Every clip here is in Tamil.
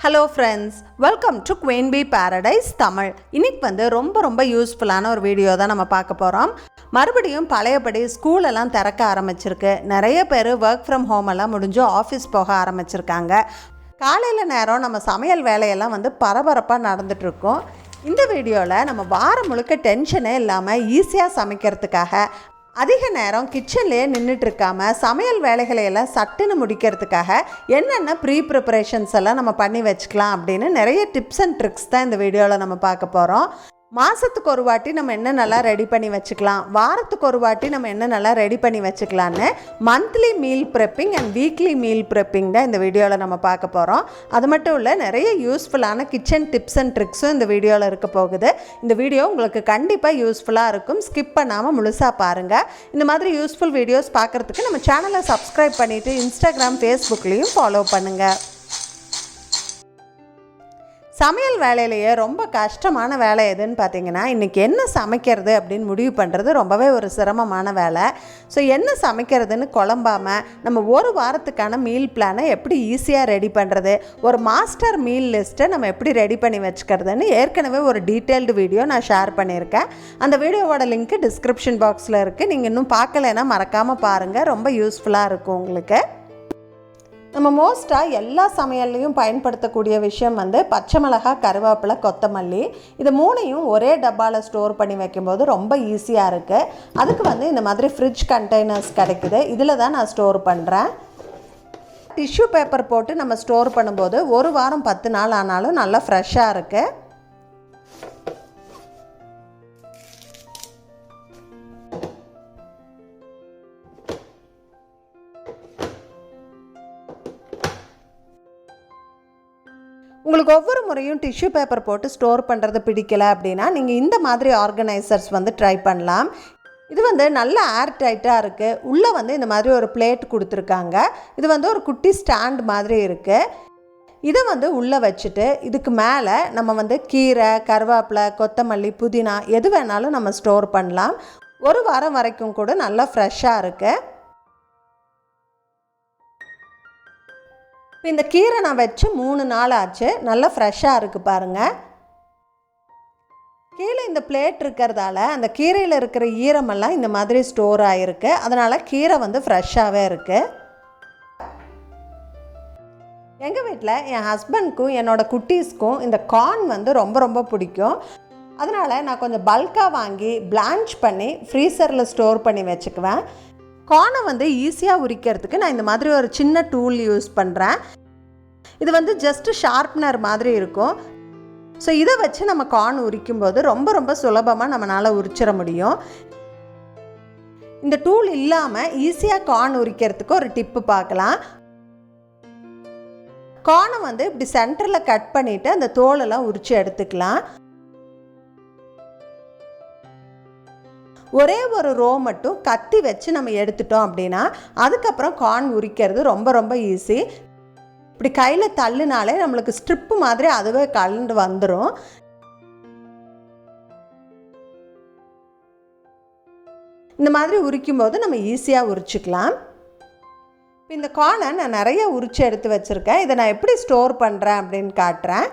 Hello friends, welcome to Queen B Paradise Tamil. இன்னைக்கு வந்து ரொம்ப யூஸ்ஃபுல்லான ஒரு வீடியோ தான் நம்ம பார்க்க போகிறோம். மறுபடியும் பழையபடி ஸ்கூலெல்லாம் திறக்க ஆரம்பிச்சிருக்கு. நிறைய பேர் ஒர்க் ஃப்ரம் ஹோம் எல்லாம் முடிஞ்சு ஆஃபீஸ் போக ஆரம்பிச்சிருக்காங்க. காலையில் நேரம் நம்ம சமையல் வேலையெல்லாம் வந்து பரபரப்பாக நடந்துகிட்ருக்கோம். இந்த வீடியோவில் நம்ம வாரம் முழுக்க டென்ஷனே இல்லாமல் ஈஸியாக சமைக்கிறதுக்காக, அதிக நேரம் கிச்சன்லேயே நின்றுட்டு இருக்காம சமையல் வேலைகளை எல்லாம் சட்டுன்னு முடிக்கிறதுக்காக என்னென்ன ப்ரிப்பரேஷன்ஸ் எல்லாம் நம்ம பண்ணி வச்சுக்கலாம் அப்படின்னு நிறைய டிப்ஸ் அண்ட் ட்ரிக்ஸ் தான் இந்த வீடியோவில் நம்ம பார்க்க போகிறோம். மாதத்துக்கு ஒரு வாட்டி நம்ம என்னென்னலாம் ரெடி பண்ணி வச்சுக்கலாம், வாரத்துக்கு ஒரு வாட்டி நம்ம என்னென்னலாம் ரெடி பண்ணி வச்சுக்கலான்னு monthly meal prepping and weekly meal prepping தான் இந்த வீடியோவில் நம்ம பார்க்க போகிறோம். அது மட்டும் இல்லை, நிறைய யூஸ்ஃபுல்லான கிச்சன் டிப்ஸ் அண்ட் ட்ரிக்ஸும் இந்த வீடியோவில் இருக்க போகுது. இந்த வீடியோ உங்களுக்கு கண்டிப்பாக யூஸ்ஃபுல்லாக இருக்கும். ஸ்கிப் பண்ணாமல் முழுசாக பாருங்கள். இந்த மாதிரி யூஸ்ஃபுல் வீடியோஸ் பார்க்குறதுக்கு நம்ம சேனலை சப்ஸ்கிரைப் பண்ணிவிட்டு இன்ஸ்டாகிராம், ஃபேஸ்புக்லேயும் ஃபாலோ பண்ணுங்கள். சமையல் வேலையிலேயே ரொம்ப கஷ்டமான வேலை எதுன்னு பார்த்தீங்கன்னா, இன்றைக்கி என்ன சமைக்கிறது அப்படின்னு முடிவு பண்ணுறது ரொம்பவே ஒரு சிரமமான வேலை. ஸோ என்ன சமைக்கிறதுன்னு குழம்பாமல் நம்ம ஒரு வாரத்துக்கான மீல் பிளானை எப்படி ஈஸியாக ரெடி பண்ணுறது, ஒரு மாஸ்டர் மீல் லிஸ்ட்டை நம்ம எப்படி ரெடி பண்ணி வச்சுக்கிறதுன்னு ஏற்கனவே ஒரு டீட்டெயில்டு வீடியோ நான் ஷேர் பண்ணியிருக்கேன். அந்த வீடியோவோட லிங்க்கு டிஸ்கிரிப்ஷன் பாக்ஸில் இருக்குது. நீங்கள் இன்னும் பார்க்கலைன்னா மறக்காமல் பாருங்கள், ரொம்ப யூஸ்ஃபுல்லாக இருக்கும் உங்களுக்கு. நம்ம மோஸ்ட்டாக எல்லா சமையல்லையும் பயன்படுத்தக்கூடிய விஷயம் வந்து பச்சை மிளகாய், கருவேப்பிலை, கொத்தமல்லி. இது மூணையும் ஒரே டப்பாவில் ஸ்டோர் பண்ணி வைக்கும்போது ரொம்ப ஈஸியாக இருக்குது. அதுக்கு வந்து இந்த மாதிரி ஃப்ரிட்ஜ் கண்டெய்னர்ஸ் கிடைக்குது. இதில் தான் நான் ஸ்டோர் பண்ணுறேன். டிஷ்யூ பேப்பர் போட்டு நம்ம ஸ்டோர் பண்ணும்போது ஒரு வாரம் 10 நாள் ஆனாலும் நல்லா ஃப்ரெஷ்ஷாக இருக்குது. உங்களுக்கு ஒவ்வொரு முறையும் டிஷ்யூ பேப்பர் போட்டு ஸ்டோர் பண்ணுறது பிடிக்கலை அப்படின்னா நீங்கள் இந்த மாதிரி ஆர்கனைசர்ஸ் வந்து ட்ரை பண்ணலாம். இது வந்து நல்ல ஏர் டைட்டாக இருக்குது. உள்ளே வந்து இந்த மாதிரி ஒரு பிளேட் கொடுத்துருக்காங்க. இது வந்து ஒரு குட்டி ஸ்டாண்ட் மாதிரி இருக்குது. இதை வந்து உள்ளே வச்சுட்டு இதுக்கு மேலே நம்ம வந்து கீரை, கருவேப்பிலை, கொத்தமல்லி, புதினா எது வேணாலும் நம்ம ஸ்டோர் பண்ணலாம். ஒரு வாரம் வரைக்கும் கூட நல்லா ஃப்ரெஷ்ஷாக இருக்குது. இப்போ இந்த கீரை நான் வச்சு 3 நாள் ஆச்சு. நல்லா ஃப்ரெஷ்ஷாக இருக்குது பாருங்கள். கீழே இந்த பிளேட் இருக்கிறதால அந்த கீரையில் இருக்கிற ஈரமெல்லாம் இந்த மாதிரி ஸ்டோர் ஆகிருக்கு. அதனால் கீரை வந்து ஃப்ரெஷ்ஷாகவே இருக்குது. எங்கள் வீட்டில் என் ஹஸ்பண்ட்க்கும் என்னோடய குட்டீஸ்க்கும் இந்த கார்ன் வந்து ரொம்ப பிடிக்கும். அதனால் நான் கொஞ்சம் பல்காக வாங்கி பிளான்ச் பண்ணி ஃப்ரீசரில் ஸ்டோர் பண்ணி வச்சுக்குவேன். கார்னை வந்து ஈஸியாக உரிக்கிறதுக்கு நான் இந்த மாதிரி ஒரு சின்ன டூல் யூஸ் பண்ணுறேன். இது வந்து ஜஸ்ட்டு ஷார்ப்னர் மாதிரி இருக்கும். ஸோ இதை வச்சு நம்ம கார்ன் உரிக்கும்போது ரொம்ப சுலபமாக நம்மளால் உரிச்சிட முடியும். இந்த டூல் இல்லாமல் ஈஸியாக கார்ன் உரிக்கிறதுக்கு ஒரு டிப்பு பார்க்கலாம். கார்னை வந்து இப்படி சென்டரில் கட் பண்ணிவிட்டு அந்த தோலெல்லாம் உரித்து எடுத்துக்கலாம். ஒரே ஒரு ரோ மட்டும் கத்தி வச்சு நம்ம எடுத்துட்டோம் அப்படின்னா அதுக்கப்புறம் கார்ன் உரிக்கிறது ரொம்ப ஈஸி. இப்படி கையில் தள்ளுனாலே நம்மளுக்கு ஸ்ட்ரிப்பு மாதிரி அதுவே கலந்து வந்துடும். இந்த மாதிரி உரிக்கும்போது நம்ம ஈஸியாக உரிச்சிக்கலாம். இப்போ இந்த கார்னை நான் நிறைய உரித்து எடுத்து வச்சுருக்கேன். இதை நான் எப்படி ஸ்டோர் பண்ணுறேன் அப்படின்னு காட்டுறேன்.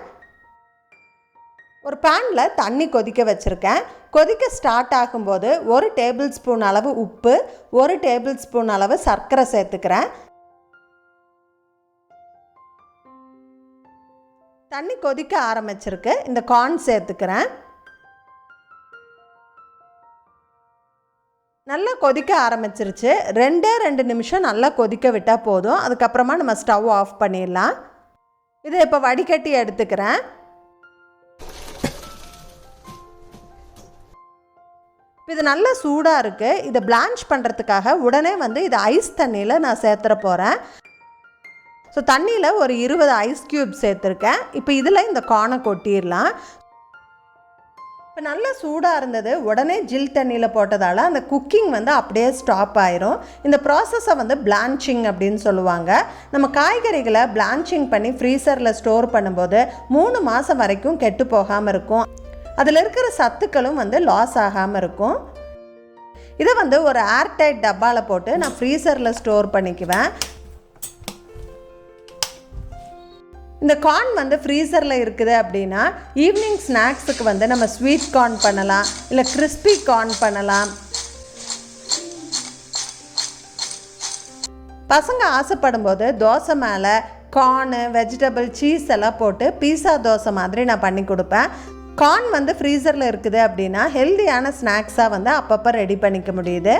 ஒரு பேனில் தண்ணி கொதிக்க வச்சுருக்கேன். கொதிக்க ஸ்டார்ட் ஆகும்போது 1 டேபிள் ஸ்பூன் அளவு உப்பு, 1 டேபிள் ஸ்பூன் அளவு சர்க்கரை சேர்த்துக்கிறேன். தண்ணி கொதிக்க ஆரம்பிச்சிருக்கு. இந்த கார்ன் சேர்த்துக்கிறேன். நல்லா கொதிக்க ஆரம்பிச்சிருச்சு. 2 நிமிஷம் நல்லா கொதிக்க விட்டால் போதும். அதுக்கப்புறமா நம்ம ஸ்டவ் ஆஃப் பண்ணிடலாம். இதை இப்போ வடிகட்டி எடுத்துக்கிறேன். இது நல்லா சூடாக இருக்குது. இதை பிளான்ச் பண்ணுறதுக்காக உடனே வந்து இதை ஐஸ் தண்ணியில் நான் சேர்த்துற போகிறேன். ஸோ தண்ணியில் ஒரு 20 ஐஸ் க்யூப் சேர்த்துருக்கேன். இப்போ இதில் இந்த கார்னை கொட்டிடலாம். இப்போ நல்லா சூடாக இருந்தது. உடனே ஜில் தண்ணியில் போட்டதால் அந்த குக்கிங் வந்து அப்படியே ஸ்டாப் ஆயிரும். இந்த ப்ராசஸை வந்து பிளான்ச்சிங் அப்படின்னு சொல்லுவாங்க. நம்ம காய்கறிகளை பிளான்ச்சிங் பண்ணி ஃப்ரீசரில் ஸ்டோர் பண்ணும்போது 3 மாதம் வரைக்கும் கெட்டு போகாமல் இருக்கும். அதில் இருக்கிற சத்துக்களும் வந்து லாஸ் ஆகாமல் இருக்கும். இதை வந்து ஒரு ஏர்டைட் டப்பாவில் போட்டு நான் ஃப்ரீசரில் ஸ்டோர் பண்ணிக்குவேன். இந்த கார்ன் வந்து ஃப்ரீசரில் இருக்குது அப்படின்னா ஈவினிங் ஸ்நாக்ஸுக்கு வந்து நம்ம ஸ்வீட் கார்ன் பண்ணலாம், இல்லை கிறிஸ்பி கார்ன் பண்ணலாம். பசங்க ஆசைப்படும் போது தோசை மேலே கார்னு, வெஜிடபிள், சீஸ் எல்லாம் போட்டு பீஸா தோசை மாதிரி நான் பண்ணி கொடுப்பேன். கார்ன் வந்து ஃப்ரீசரில் இருக்குது அப்படின்னா ஹெல்தியான ஸ்நாக்ஸாக வந்து அப்பப்போ ரெடி பண்ணிக்க முடியுது.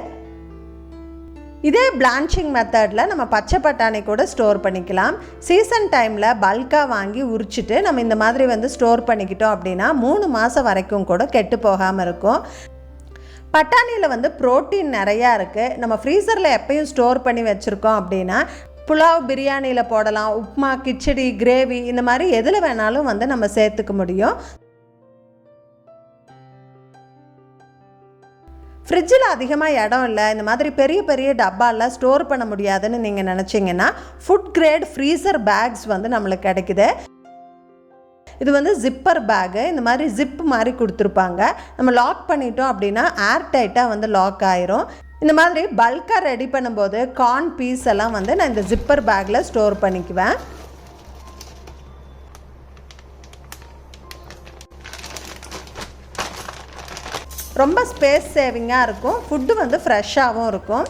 இதே பிளான்ச்சிங் மெத்தடில் நம்ம பச்சை பட்டாணி கூட ஸ்டோர் பண்ணிக்கலாம். சீசன் டைமில் பல்காக வாங்கி உரிச்சிட்டு நம்ம இந்த மாதிரி வந்து ஸ்டோர் பண்ணிக்கிட்டோம் அப்படின்னா 3 மாதம் வரைக்கும் கூட கெட்டு போகாமல் இருக்கும். பட்டாணியில் வந்து புரோட்டீன் நிறையா இருக்குது. நம்ம ஃப்ரீசரில் எப்பயும் ஸ்டோர் பண்ணி வச்சுருக்கோம் அப்படின்னா புலாவ், பிரியாணியில் போடலாம், உப்மா, கிச்சடி, கிரேவி இந்த மாதிரி எதில் வேணாலும் வந்து நம்ம சேர்த்துக்க முடியும். ஃப்ரிட்ஜில் அதிகமாக இடம் இல்லை, இந்த மாதிரி பெரிய பெரிய டப்பாலாம் ஸ்டோர் பண்ண முடியாதுன்னு நீங்கள் நினச்சிங்கன்னா ஃபுட் கிரேட் ஃப்ரீசர் பேக்ஸ் வந்து நம்மளுக்கு கிடைக்குது. இது வந்து ஜிப்பர் பேகு, இந்த மாதிரி ஜிப் மாதிரி கொடுத்துருப்பாங்க. நம்ம லாக் பண்ணிட்டோம் அப்படின்னா ஏர் டைட்டாக வந்து லாக் ஆயிரும். இந்த மாதிரி பல்காக ரெடி பண்ணும்போது கார்ன் பீஸ் எல்லாம் வந்து நான் இந்த ஜிப்பர் பேக்கில் ஸ்டோர் பண்ணிக்குவேன். ரொம்ப ஸ்பேஸ் சேவிங்காக இருக்கும், ஃபுட்டு வந்து ஃப்ரெஷ்ஷாகவும் இருக்கும்.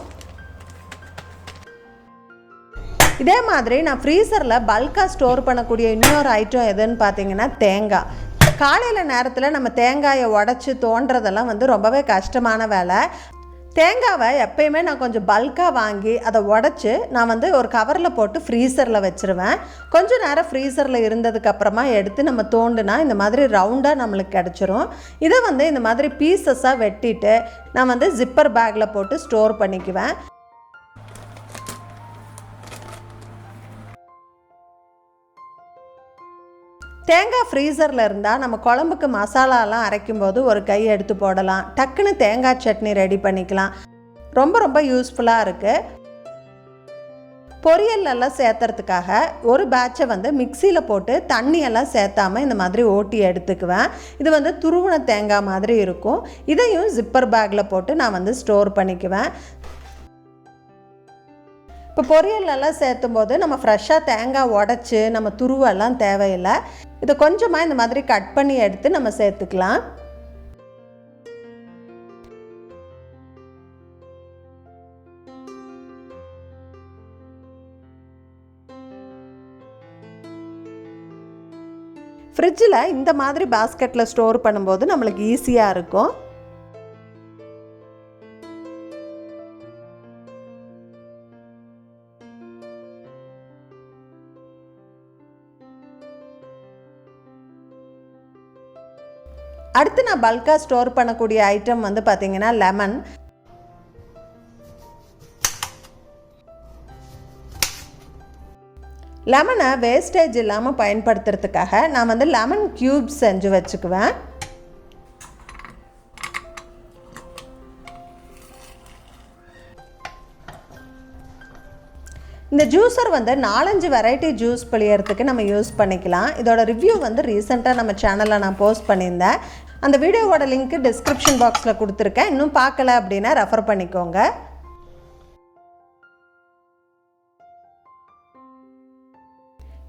இதே மாதிரி நான் ஃப்ரீசரில் பல்காக ஸ்டோர் பண்ணக்கூடிய இன்னொரு ஐட்டம் எதுன்னு பார்த்தீங்கன்னா தேங்காய். காலையில் நேரத்தில் நம்ம தேங்காயை உடச்சி தோன்றதெல்லாம் வந்து ரொம்பவே கஷ்டமான வேலை. தேங்காவை எப்பயுமே நான் கொஞ்சம் பல்காக வாங்கி அதை உடச்சி நான் வந்து ஒரு கவரில் போட்டு ஃப்ரீசரில் வச்சுருவேன். கொஞ்சம் நேரம் ஃப்ரீசரில் இருந்ததுக்கப்புறமா எடுத்து நம்ம தோண்டுனா இந்த மாதிரி ரவுண்டாக நம்மளுக்கு கிடச்சிரும். இதை வந்து இந்த மாதிரி பீசஸாக வெட்டிட்டு நான் வந்து ஜிப்பர் பேக்கில் போட்டு ஸ்டோர் பண்ணிக்குவேன். தேங்காய் ஃப்ரீசரில் இருந்தால் நம்ம குழம்புக்கு மசாலாலாம் அரைக்கும்போது ஒரு கை எடுத்து போடலாம், டக்குன்னு தேங்காய் சட்னி ரெடி பண்ணிக்கலாம். ரொம்ப யூஸ்ஃபுல்லாக இருக்குது. பொரியலெல்லாம் சேர்த்துறதுக்காக ஒரு பேட்சை வந்து மிக்சியில் போட்டு தண்ணியெல்லாம் சேர்த்தாமல் இந்த மாதிரி ஓட்டி எடுத்துக்குவேன். இது வந்து துருவன தேங்காய் மாதிரி இருக்கும். இதையும் ஜிப்பர் பேக்கில் போட்டு நான் வந்து ஸ்டோர் பண்ணிக்குவேன். இப்போ பொரியலெல்லாம் சேர்த்தும் போது நம்ம ஃப்ரெஷ்ஷாக தேங்காய் உடச்சி நம்ம துருவெல்லாம் தேவையில்லை. இதை கொஞ்சமாக இந்த மாதிரி கட் பண்ணி எடுத்து நம்ம சேர்த்துக்கலாம். ஃப்ரிட்ஜில் இந்த மாதிரி பாஸ்கெட்டில் ஸ்டோர் பண்ணும்போது நம்மளுக்கு ஈஸியாக இருக்கும். அடுத்து நான் பல்காக ஸ்டோர் பண்ணக்கூடிய ஐட்டம் வந்து பார்த்திங்கன்னா லெமன். லெமனை வேஸ்டேஜ் இல்லாமல் பயன்படுத்துறதுக்காக நான் வந்து லெமன் க்யூப்ஸ் செஞ்சு வச்சுக்குவேன். இந்த ஜூஸர் வந்து 4-5 வெரைட்டி ஜூஸ் பிழியறதுக்கு நம்ம யூஸ் பண்ணிக்கலாம். இதோட ரிவ்யூ வந்து ரீசெண்டாக நம்ம சேனலில் நான் போஸ்ட் பண்ணியிருந்தேன். அந்த வீடியோவோட லிங்க்கு டிஸ்கிரிப்ஷன் பாக்ஸில் கொடுத்துருக்கேன். இன்னும் பார்க்கல அப்படின்னா ரெஃபர் பண்ணிக்கோங்க.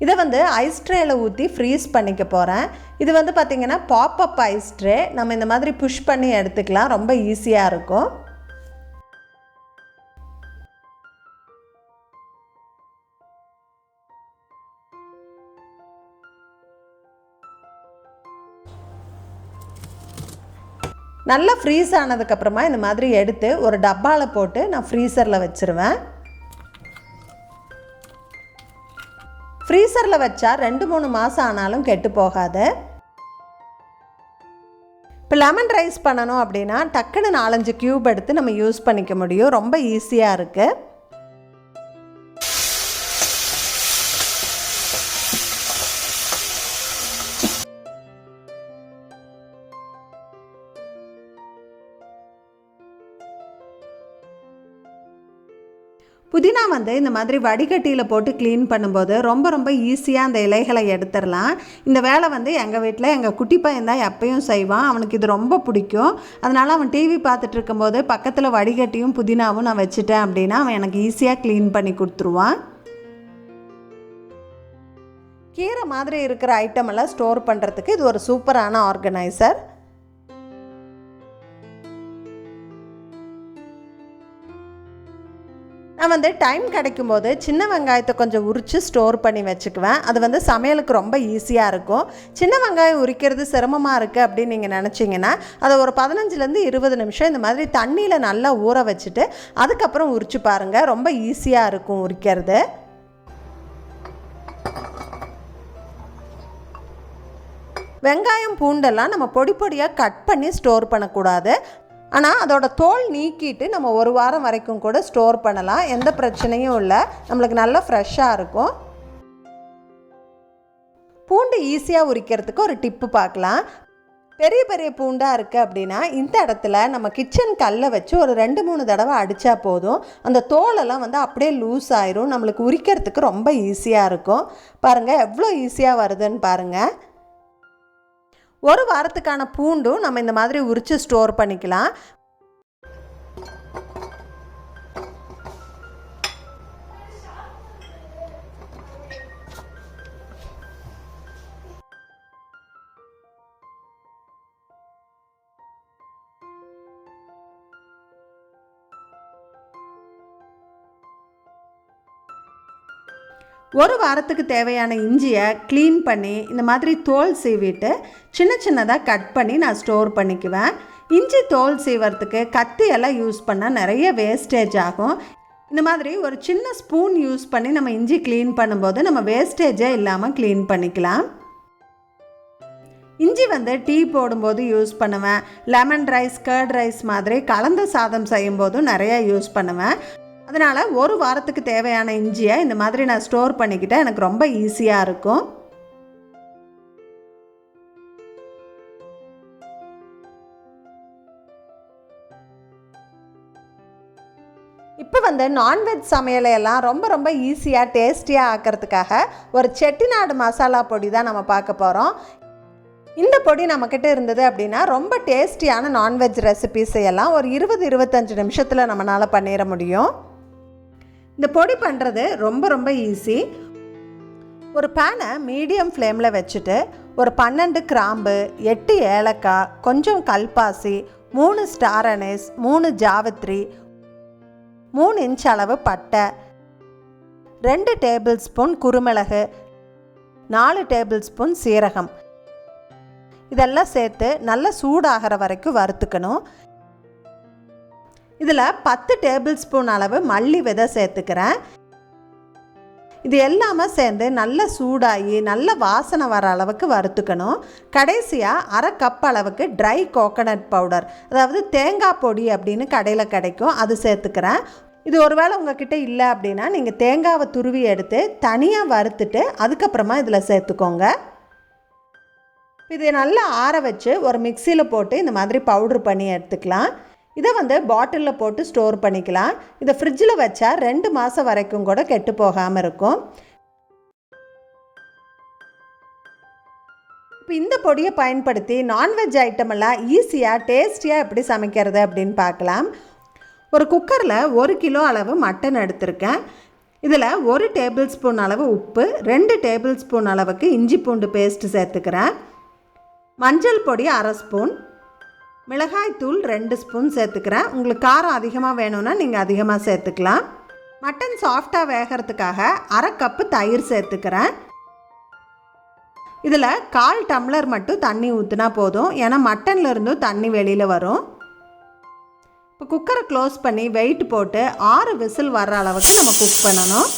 இதை வந்து ஐஸ் ட்ரேயில் ஊற்றி ஃப்ரீஸ் பண்ணிக்க போகிறேன். இது வந்து பார்த்திங்கன்னா பாப்அப் ஐஸ் ட்ரே. நம்ம இந்த மாதிரி புஷ் பண்ணி எடுத்துக்கலாம், ரொம்ப ஈஸியாக இருக்கும். நல்லா ஃப்ரீஸ் ஆனதுக்கப்புறமா இந்த மாதிரி எடுத்து ஒரு டப்பாவில் போட்டு நான் ஃப்ரீசரில் வச்சுருவேன். ஃப்ரீசரில் வச்சா 2-3 மாதம் ஆனாலும் கெட்டு போகாது. இப்போ லெமன் ரைஸ் பண்ணணும் அப்படின்னா டக்குன்னு 4-5 க்யூப் எடுத்து நம்ம யூஸ் பண்ணிக்க முடியும். ரொம்ப ஈஸியாக இருக்குது. புதினா வந்து இந்த மாதிரி வடிகட்டியில் போட்டு க்ளீன் பண்ணும்போது ரொம்ப ஈஸியாக அந்த இலைகளை எடுத்துடலாம். இந்த வேலை வந்து எங்கள் வீட்டில் எங்கள் குட்டி பையன் தான் எப்பயும் செய்வான். அவனுக்கு இது ரொம்ப பிடிக்கும். அதனால் அவன் டிவி பார்த்துட்டு இருக்கும்போது பக்கத்தில் வடிகட்டியும் புதினாவும் நான் வச்சுட்டேன் அப்படின்னா அவன் எனக்கு ஈஸியாக க்ளீன் பண்ணி கொடுத்துருவான். கீரை மாதிரி இருக்கிற ஐட்டம் எல்லாம் ஸ்டோர் பண்ணுறதுக்கு இது ஒரு சூப்பரான ஆர்கனைசர். நான் டைம் கிடைக்கும்போது சின்ன வெங்காயத்தை கொஞ்சம் உரித்து ஸ்டோர் பண்ணி வச்சுக்குவேன். அது சமையலுக்கு ரொம்ப ஈஸியாக இருக்கும். சின்ன வெங்காயம் உரிக்கிறது சிரமமாக இருக்குது அப்படின்னு நீங்கள் நினச்சிங்கன்னா அதை ஒரு 15லேருந்து 20 நிமிஷம் இந்த மாதிரி தண்ணியில் நல்லா ஊற வச்சுட்டு அதுக்கப்புறம் உரித்து பாருங்கள். ரொம்ப ஈஸியாக இருக்கும் உரிக்கிறது. வெங்காயம் பூண்டெல்லாம் நம்ம பொடி பொடியாக கட் பண்ணி ஸ்டோர் பண்ணக்கூடாது. ஆனால் அதோட தோல் நீக்கிட்டு நம்ம 1 வாரம் வரைக்கும் கூட ஸ்டோர் பண்ணலாம். எந்த பிரச்சனையும் இல்லை, நம்மளுக்கு நல்லா ஃப்ரெஷ்ஷாக இருக்கும். பூண்டு ஈஸியாக உரிக்கிறதுக்கு ஒரு டிப்பு பார்க்கலாம். பெரிய பெரிய பூண்டாக இருக்குது அப்படின்னா இந்த இடத்துல நம்ம கிச்சன் கல்லை வச்சு ஒரு 2-3 தடவை அடித்தா போதும். அந்த தோலெல்லாம் அப்படியே லூஸ் ஆயிரும். நம்மளுக்கு உரிக்கிறதுக்கு ரொம்ப ஈஸியாக இருக்கும். பாருங்கள் எவ்வளோ ஈஸியாக வருதுன்னு பாருங்கள். 1 வாரத்துக்கான பூண்டும் நம்ம இந்த மாதிரி உரித்து ஸ்டோர் பண்ணிக்கலாம். ஒரு வாரத்துக்கு தேவையான இஞ்சியை க்ளீன் பண்ணி இந்த மாதிரி தோல் சீவிட்டு சின்ன சின்னதாக கட் பண்ணி நான் ஸ்டோர் பண்ணிக்குவேன். இஞ்சி தோல் சீவறதுக்கு கத்தியெல்லாம் யூஸ் பண்ணால் நிறைய வேஸ்டேஜ் ஆகும். இந்த மாதிரி ஒரு சின்ன ஸ்பூன் யூஸ் பண்ணி நம்ம இஞ்சி க்ளீன் பண்ணும்போது நம்ம வேஸ்டேஜே இல்லாமல் க்ளீன் பண்ணிக்கலாம். இஞ்சி டீ போடும்போது யூஸ் பண்ணுவேன். லெமன் ரைஸ், கர்ட் ரைஸ் மாதிரி கலந்த சாதம் செய்யும்போதும் நிறையா யூஸ் பண்ணுவேன். அதனால் 1 வாரத்துக்கு தேவையான இஞ்சியை இந்த மாதிரி நான் ஸ்டோர் பண்ணிக்கிட்டேன். எனக்கு ரொம்ப ஈஸியாக இருக்கும். இப்போ நான்வெஜ் சமையலையெல்லாம் ரொம்ப ரொம்ப ஈஸியாக டேஸ்டியாக ஆக்கிறதுக்காக ஒரு செட்டிநாடு மசாலா பொடி தான் நம்ம பார்க்க போகிறோம். இந்த பொடி நம்மக்கிட்ட இருந்தது அப்படின்னா ரொம்ப டேஸ்டியான நான்வெஜ் ரெசிபீஸை எல்லாம் ஒரு 20-25 நிமிஷத்தில் நம்மளால் பண்ணிட முடியும். இந்த பொடி பண்ணுறது ரொம்ப ரொம்ப ஈஸி. ஒரு பேனை மீடியம் ஃப்ளேமில் வச்சுட்டு ஒரு 12 கிராம்பு, 8 ஏலக்காய், கொஞ்சம் கல்பாசி, 3 ஸ்டார் அனீஸ், 3 ஜாவித்ரி, 3 இன்ச் அளவு பட்டை, 2 டேபிள் ஸ்பூன் குருமிளகு, 4 டேபிள் ஸ்பூன் சீரகம் இதெல்லாம் சேர்த்து நல்லா சூடாகிற வரைக்கும் வறுத்துக்கணும். இதில் 10 டேபிள் ஸ்பூன் அளவு மல்லி விதை சேர்த்துக்கிறேன். இது எல்லாமே சேர்ந்து நல்லா சூடாகி நல்ல வாசனை வர அளவுக்கு வறுத்துக்கணும். கடைசியாக 1/2 கப் அளவுக்கு ட்ரை கோகனட் பவுடர், அதாவது தேங்காய் பொடி அப்படின்னு கடையில் கிடைக்கும், அது சேர்த்துக்கிறேன். இது ஒருவேளை உங்ககிட்ட இல்லை அப்படின்னா நீங்கள் தேங்காவை துருவி எடுத்து தனியாக வறுத்துட்டு அதுக்கப்புறமா இதில் சேர்த்துக்கோங்க. இதை நல்லா ஆற வச்சு ஒரு மிக்சியில் போட்டு இந்த மாதிரி பவுட்ரு பண்ணி எடுத்துக்கலாம். இதை பாட்டிலில் போட்டு ஸ்டோர் பண்ணிக்கலாம். இதை ஃப்ரிட்ஜில் வச்சா 2 மாதம் வரைக்கும் கூட கெட்டு போகாமல் இருக்கும். இப்போ இந்த பொடியை பயன்படுத்தி நான்வெஜ் ஐட்டமெல்லாம் ஈஸியாக டேஸ்டியாக எப்படி சமைக்கிறது அப்படின்னு பார்க்கலாம். ஒரு குக்கரில் 1 கிலோ அளவு மட்டன் எடுத்திருக்கேன். இதில் 1 டேபிள் ஸ்பூன் அளவு உப்பு, 2 டேபிள் ஸ்பூன் அளவுக்கு இஞ்சி பூண்டு பேஸ்ட்டு சேர்த்துக்கிறேன். மஞ்சள் பொடி 1/2 ஸ்பூன், மிளகாய்த்தூள் 2 ஸ்பூன் சேர்த்துக்கிறேன். உங்களுக்கு காரம் அதிகமாக வேணும்னா நீங்கள் அதிகமாக சேர்த்துக்கலாம். மட்டன் சாஃப்டாக வேகிறதுக்காக 1/2 கப்பு தயிர் சேர்த்துக்கிறேன். இதில் 1/4 டம்ளர் மட்டும் தண்ணி ஊற்றினா போதும், ஏன்னா மட்டன்லேருந்தும் தண்ணி வெளியில் வரும். இப்போ குக்கரை க்ளோஸ் பண்ணி வெயிட் போட்டு 6 விசில் வர்ற அளவுக்கு நம்ம குக் பண்ணணும்.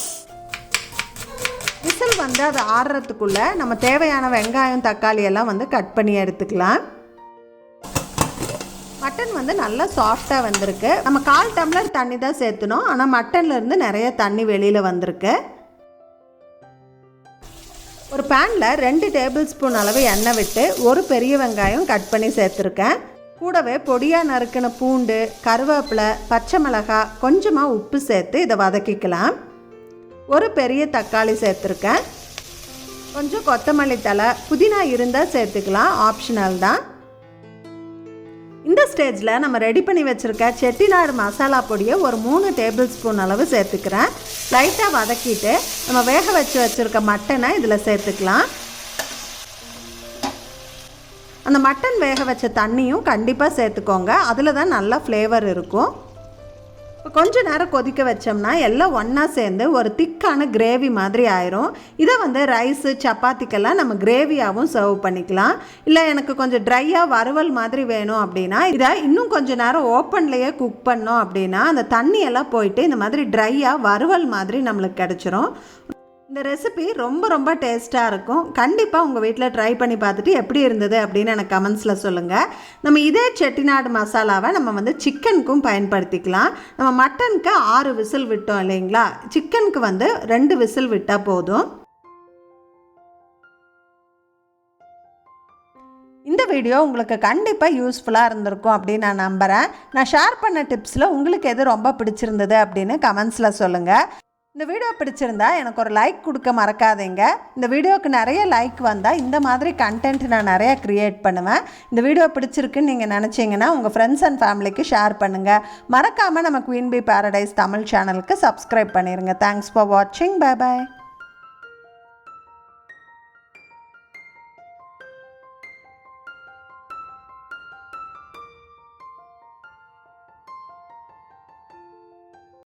விசில் அது ஆறுறதுக்குள்ளே நம்ம தேவையான வெங்காயம், தக்காளி எல்லாம் கட் பண்ணி எடுத்துக்கலாம். மட்டன் நல்லா சாஃப்டாக வந்திருக்கு. நம்ம 1/4 டம்ளர் தண்ணி தான் சேர்த்துனோம், ஆனால் மட்டன்லேருந்து நிறைய தண்ணி வெளியில் வந்திருக்கு. ஒரு பேனில் 2 டேபிள் ஸ்பூன் அளவு எண்ணெய் விட்டு ஒரு பெரிய வெங்காயம் கட் பண்ணி சேர்த்துருக்கேன். கூடவே பொடியாக நறுக்கின பூண்டு, கருவேப்பிலை, பச்சை மிளகாய், கொஞ்சமாக உப்பு சேர்த்து இதை வதக்கிக்கலாம். ஒரு பெரிய தக்காளி சேர்த்துருக்கேன். கொஞ்சம் கொத்தமல்லி தழை, புதினா இருந்தால் சேர்த்துக்கலாம், ஆப்ஷனல் தான். இந்த ஸ்டேஜில் நம்ம ரெடி பண்ணி வச்சுருக்க செட்டிநாடு மசாலா பொடியை ஒரு 3 டேபிள் ஸ்பூன் அளவு சேர்த்துக்கிறேன். லைட்டாக வதக்கிட்டு நம்ம வேக வச்சுருக்க மட்டனை இதில் சேர்த்துக்கலாம். அந்த மட்டன் வேக வச்ச தண்ணியும் கண்டிப்பாக சேர்த்துக்கோங்க. அதில் தான் நல்லா ஃப்ளேவர் இருக்கும். இப்போ கொஞ்சம் நேரம் கொதிக்க வச்சோம்னா எல்லாம் ஒன்றா சேர்ந்து ஒரு திக்கான கிரேவி மாதிரி ஆயிரும். இதை ரைஸு சப்பாத்திக்கெல்லாம் நம்ம கிரேவியாகவும் சர்வ் பண்ணிக்கலாம். இல்லை எனக்கு கொஞ்சம் ட்ரையாக வறுவல் மாதிரி வேணும் அப்படின்னா இதை இன்னும் கொஞ்சம் நேரம் ஓப்பன்லேயே குக் பண்ணோம் அப்படின்னா அந்த தண்ணியெல்லாம் போயிட்டு இந்த மாதிரி ட்ரையாக வறுவல் மாதிரி நம்மளுக்கு கிடச்சிரும். இந்த ரெசிபி ரொம்ப டேஸ்ட்டாக இருக்கும். கண்டிப்பாக உங்கள் வீட்டில் ட்ரை பண்ணி பார்த்துட்டு எப்படி இருந்தது அப்படின்னு எனக்கு கமெண்ட்ஸில் சொல்லுங்கள். நம்ம இதே செட்டிநாடு மசாலாவை நம்ம சிக்கனுக்கும் பயன்படுத்திக்கலாம். நம்ம மட்டனுக்கு 6 விசில் விட்டோம் இல்லைங்களா, சிக்கனுக்கு 2 விசில் விட்டால் போதும். இந்த வீடியோ உங்களுக்கு கண்டிப்பாக யூஸ்ஃபுல்லாக இருந்திருக்கும் அப்படின்னு நான் நம்புகிறேன். நான் ஷேர் பண்ண டிப்ஸில் உங்களுக்கு எது ரொம்ப பிடிச்சிருந்தது அப்படின்னு கமெண்ட்ஸில் சொல்லுங்கள். இந்த வீடியோ பிடிச்சிருந்தா எனக்கு ஒரு லைக் கொடுக்க மறக்காதீங்க. இந்த வீடியோவுக்கு நிறைய லைக் வந்தால் இந்த மாதிரி கண்டென்ட் நான் நிறையா க்ரியேட் பண்ணுவேன். இந்த வீடியோ பிடிச்சிருக்குன்னு நீங்கள் நினச்சிங்கன்னா உங்கள் ஃப்ரெண்ட்ஸ் அண்ட் ஃபேமிலிக்கு ஷேர் பண்ணுங்கள். மறக்காமல் நம்ம குயின் பீ பேரடைஸ் தமிழ் சேனலுக்கு சப்ஸ்கிரைப் பண்ணிடுங்க. தேங்க்ஸ் ஃபார் வாட்சிங். Bye bye.